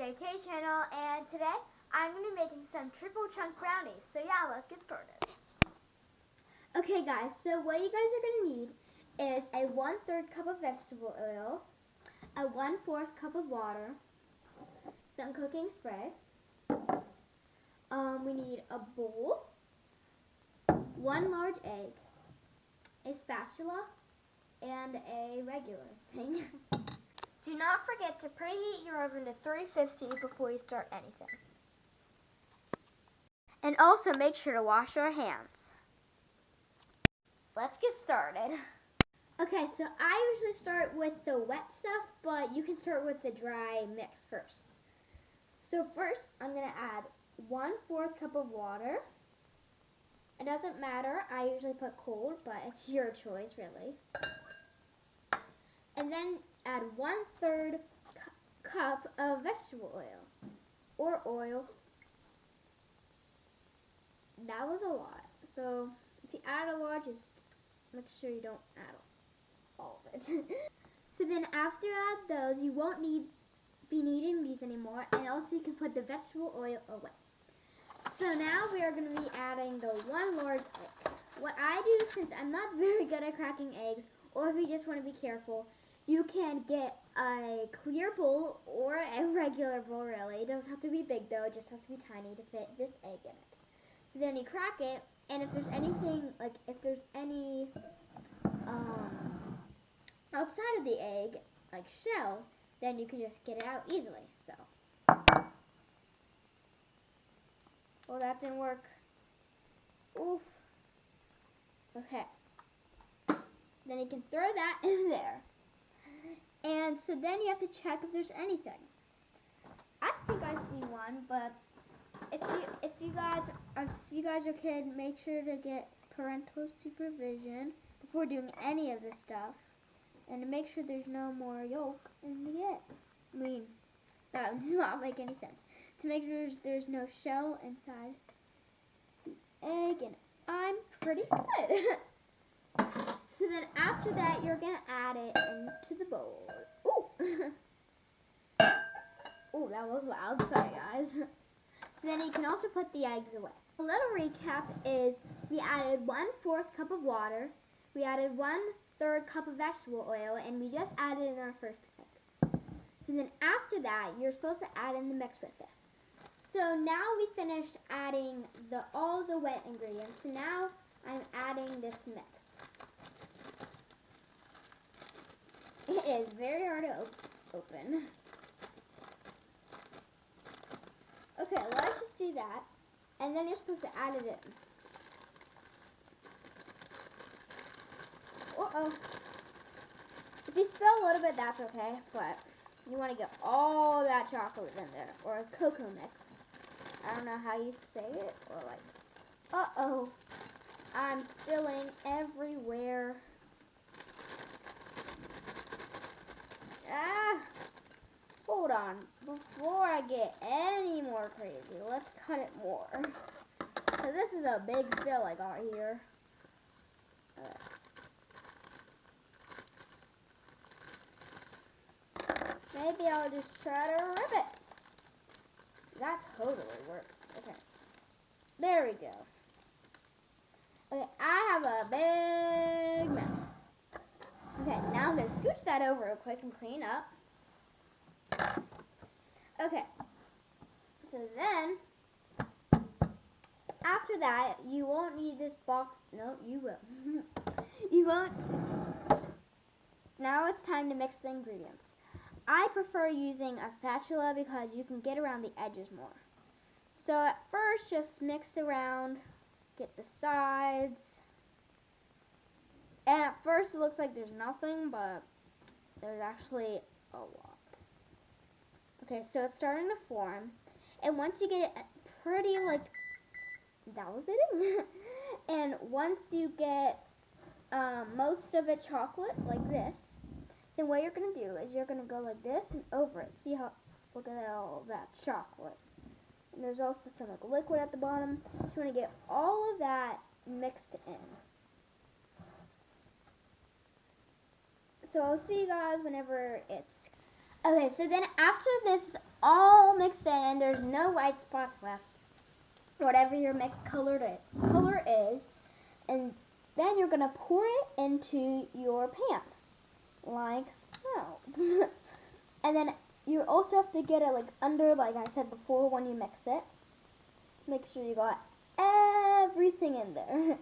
JK channel, and today I'm going to be making some triple chunk brownies. So yeah, let's get started. Okay guys, so what you guys are going to need is a 1/3 cup of vegetable oil, a 1/4 cup of water, some cooking spray, we need a bowl, 1 large egg, a spatula, and a regular thing. Do not forget to preheat your oven to 350 before you start anything. And also make sure to wash your hands. Let's get started. Okay, so I usually start with the wet stuff, but you can start with the dry mix first. So first, I'm going to add 1/4 cup of water. It doesn't matter, I usually put cold, but it's your choice really. And then add 1/3 cup of vegetable oil, or oil. That was a lot, so if you add a lot, just make sure you don't add all of it. So then after you add those, you won't be needing these anymore, and also you can put the vegetable oil away. So now we are going to be adding the 1 large egg. What I do, since I'm not very good at cracking eggs, or if you just want to be careful, you can get a clear bowl or a regular bowl really. It doesn't have to be big though, it just has to be tiny to fit this egg in it. So then you crack it, and if there's anything, like if there's any outside of the egg, like shell, then you can just get it out easily. So, well, that didn't work. Oof. Okay. Then you can throw that in there. And so then you have to check if there's anything. I think I see one, but if you guys are kids, make sure to get parental supervision before doing any of this stuff, and to make sure there's no more yolk in the egg. I mean, that does not make any sense. To make sure there's no shell inside the egg, and I'm pretty good. So then after that, you're gonna add it into the bowl. Ooh. Ooh, that was loud. Sorry, guys. So then you can also put the eggs away. A little recap is we added 1/4 cup of water, we added 1/3 cup of vegetable oil, and we just added in our first egg. So then after that, you're supposed to add in the mix with this. So now we finished adding all the wet ingredients. So now I'm adding this mix. It is very hard to open. Okay, let's just do that. And then you're supposed to add it in. Uh-oh. If you spill a little bit, that's okay. But you want to get all that chocolate in there. Or a cocoa mix. I don't know how you say it. Or like, uh-oh. I'm spilling everywhere. Ah! Hold on. Before I get any more crazy, let's cut it more. So this is a big spill I got here. Maybe I'll just try to rip it. That totally works. Okay. There we go. Okay, I have a big mess. Okay, now I'm going to scooch that over real quick and clean up. Okay. So then, after that, you won't need this box. No, you will. You won't. Now it's time to mix the ingredients. I prefer using a spatula because you can get around the edges more. So at first, just mix around, get the sides. And at first it looks like there's nothing, but there's actually a lot. Okay, so it's starting to form. And once you get it pretty, like, that was it. And once you get most of it chocolate, like this, then what you're going to do is you're going to go like this and over it. See how, look at all that chocolate. And there's also some like liquid at the bottom. So you want to get all of that mixed in. So I'll see you guys whenever it's... Okay, so then after this is all white spots left, whatever your mixed color is, and then you're gonna pour it into your pan, like so. And then you also have to get it like under, like I said before, when you mix it. Make sure you got everything in there.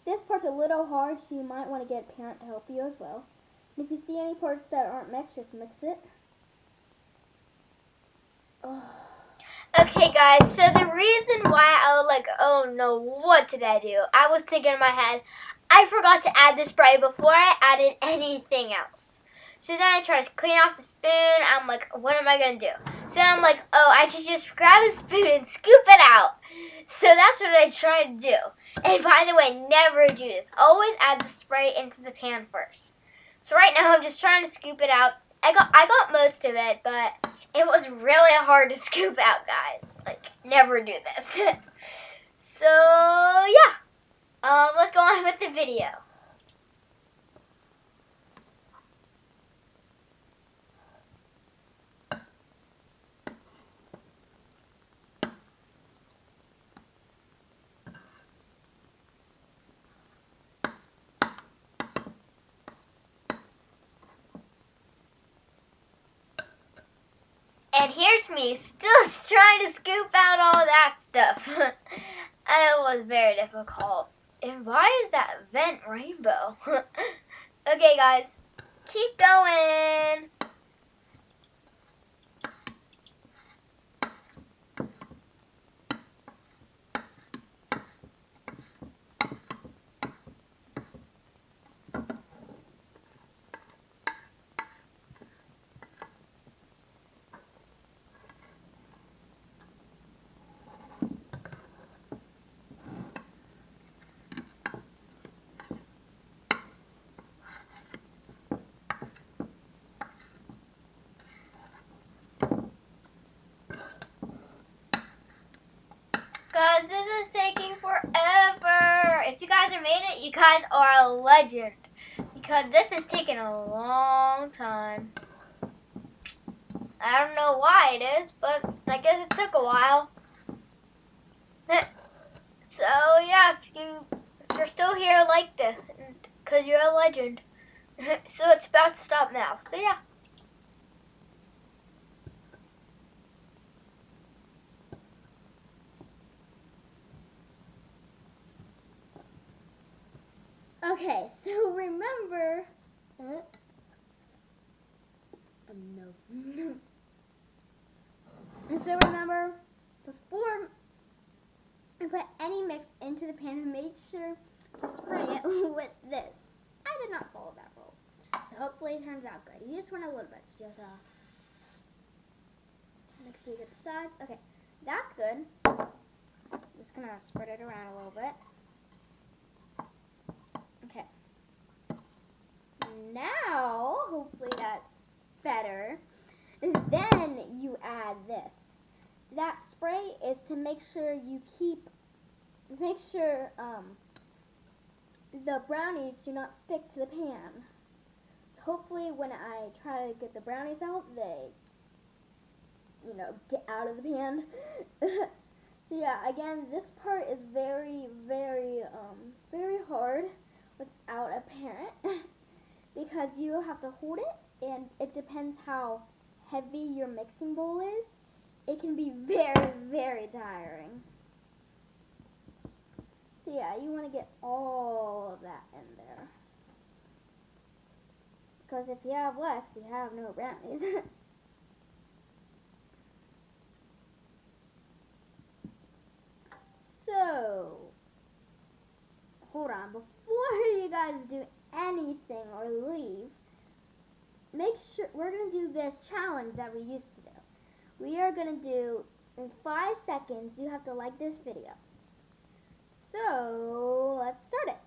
This part's a little hard, so you might want to get a parent to help you as well. And if you see any parts that aren't mixed, just mix it. Oh. Okay guys, so the reason why I was like, oh no, what did I do? I was thinking in my head, I forgot to add the spray before I added anything else. So then I try to clean off the spoon. I'm like, what am I going to do? So then I'm like, oh, I should just grab a spoon and scoop it out. So that's what I try to do. And by the way, never do this. Always add the spray into the pan first. So right now I'm just trying to scoop it out. I got most of it, but it was really hard to scoop out, guys. Like, never do this. So, yeah. Let's go on with the video. And here's me, still trying to scoop out all that stuff. It was very difficult. And why is that vent rainbow? Okay, guys, keep going. Guys, this is taking forever. If you guys have made it, you guys are a legend. Because this is taking a long time. I don't know why it is, but I guess it took a while. So yeah, if you're still here like this, because you're a legend. So it's about to stop now. So yeah. Okay, so remember. No. So remember, before you put any mix into the pan, make sure to spray it with this. I did not follow that rule, so hopefully it turns out good. You just want a little bit, so just make sure you get the sides. Okay, that's good. Just gonna spread it around a little bit. Okay. Now, hopefully that's better. Then you add this. That spray is to make sure the brownies do not stick to the pan. So hopefully when I try to get the brownies out, they, get out of the pan. So yeah, again, this part is very, very, very hard without a parent because you have to hold it, and it depends how heavy your mixing bowl is. It can be very, very tiring. So yeah, you want to get all of that in there. Because if you have less, you have no brownies. So, hold on. Before you guys do anything or leave, make sure we're going to do this challenge that we used to do. We are going to do, in 5 seconds, you have to like this video. So, let's start it.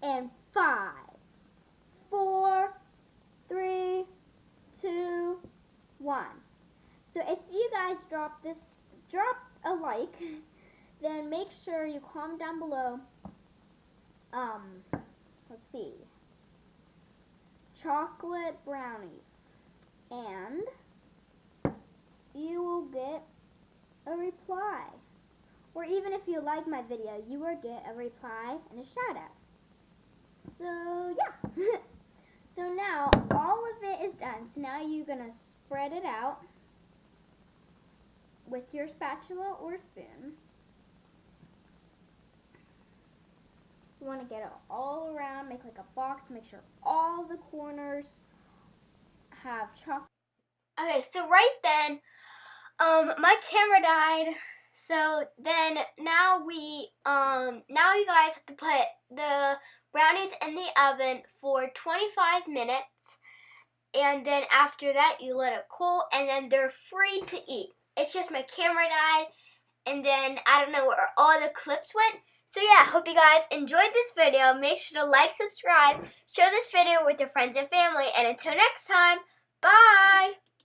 And 5, 4, 3, 2, 1. So if you guys drop a like, then make sure you comment down below, let's see, chocolate brownies, and you will get even if you like my video, you will get a reply and a shout out. So yeah. So now all of it is done. So now you're gonna spread it out with your spatula or spoon. You want to get it all around, make like a box, make sure all the corners have chocolate. Okay, so right then, my camera died. So then now now you guys have to put the brownies in the oven for 25 minutes. And then after that, you let it cool, and then they're free to eat. It's just my camera died, and then I don't know where all the clips went. So yeah, hope you guys enjoyed this video. Make sure to like, subscribe, share this video with your friends and family, and until next time, bye!